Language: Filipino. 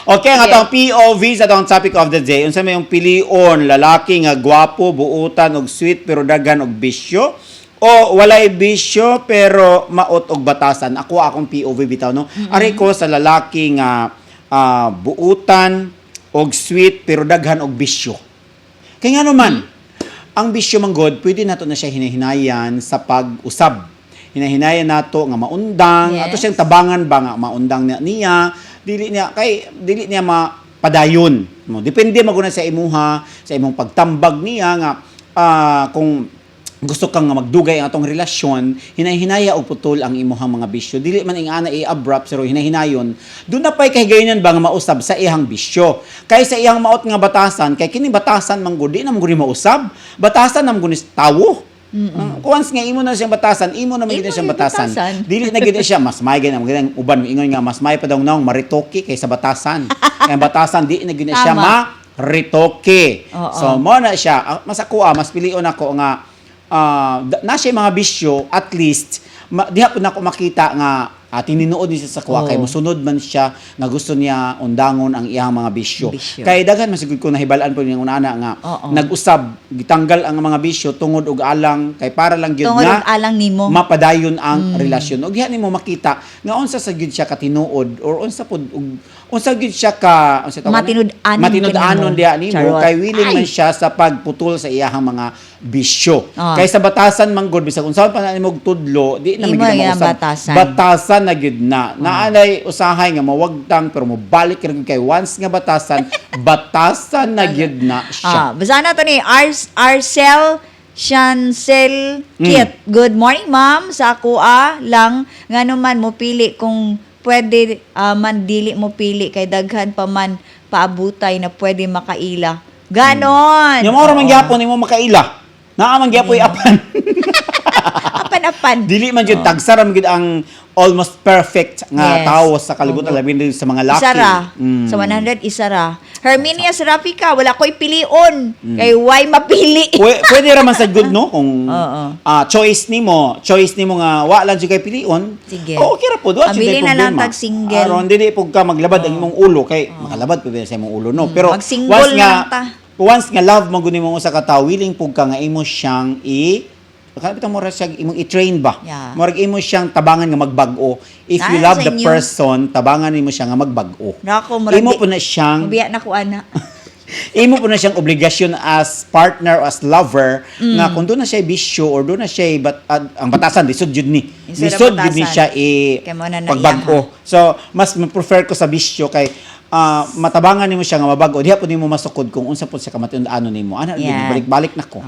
Okay, nga atong POV sa atong topic of the day. Unsa may yung pilion, lalaki nga gwapo, buutan og sweet pero daghan og bisyo o walay bisyo pero maot og batasan. Ako akong POV bitaw no. Ari ko sa lalaki nga buutan og sweet pero daghan og bisyo. Kaya nga naman, ang bisyo manggod, pwede nato na siya hinahinayan sa pag-usab. Hinahinayan nato nga maundang, Yes. ato siyang tabangan ba nga maundang niya, dili niya mapadayon. No, depende maguna sa imuha, sa imong pagtambag niya nga kung gusto kang nga magdugay ang atong relasyon, hinahinaya og putol ang imuhang mga bisyo. Dili man ingana i-abrupt pero hinahinayon. Doon na pay kay gayunan ba nga mausab sa iyang bisyo. Kay sa iyang maot nga batasan, kay kini batasan man gud di na mo gud mausab. Batasan nam gud tawo. Once nga imo na siyang batasan, imo na magiging siyang batasan. Dili na gid siya mas may gani ang uban ingon nga mas may pa daw naong maritoki kaysa batasan. Kaya batasan di na gid siya maritoki. So mo na siya mas ako mas pilion ako nga na siya mga bisyo at least diha po na ako makita nga tininood niya sa kuha kay mosunod man siya nga gusto niya undangon ang iyang mga bisyo. Kay daghan masigud ko nahibalaan po niyang unana nga nag-usab gitanggal ang mga bisyo tungod og alang kay para lang gyud nga alang nimo mapadayon ang relasyon. Og diha nimo makita nga unsa sa gyud siya katinuod or unsa pud unsa gyud siya ka matinud-anon diha nimo kay willing man siya sa pagputol sa iyang mga bisyo. Kay sa batasan manggod bisag unsa pa na nimo tudlo di na magid mausab. Batasan na gyud na. Naanay usahay nga mawagtang pero mobalik ra kay once nga batasan na gyud na siya. Basa na to ni Arcel Chancel Kit. Good morning, ma'am. Sa ako lang nga naman mo pili kung pwede man dili mo pili kay daghan pa man paabutay na pwede makaila. Ganon. Yung mga man gyapon nimo makaila. Naa man gyapoy apan. Apan-apan. Dili man gyud tagsara man gyud ang almost perfect nga tao sa kalibutan labi din sa mga laki. Isara. Sa 100 isara. Herminia Serapika, wala ko'y pilion. Kay why mapili? Pwede ra man sa good no kung choice nimo nga wa lang jud kay pilion. Sige. Okay ra pud, wa jud Pabili kay na lang problema. tag single. Aron dili pug ka maglabad ang imong ulo kay makalabad pud sa imong ulo no. Pero Mag-single na lang ta. once nga love mo gud nimo usa ka tawo, willing pug ka nga imo siyang bitaw mo ra siya imong i-train ba? Yeah. Murag imo siyang tabangan nga magbag-o. If you love the person, tabangan nimo siya nga magbag-o. Imo po na siyang Mabiya na ko ana. imo po na siyang obligasyon as partner or as lover nga kung doon na siya bisyo or doon na siya ang batasan lisod jud ni. Lisod jud ni siya pagbag-o. So mas prefer ko sa bisyo kay matabangan nimo siya nga mabag-o. Diha po nimo masukod kung unsa po siya kamatinud-ano nimo. Ana balik-balik nako.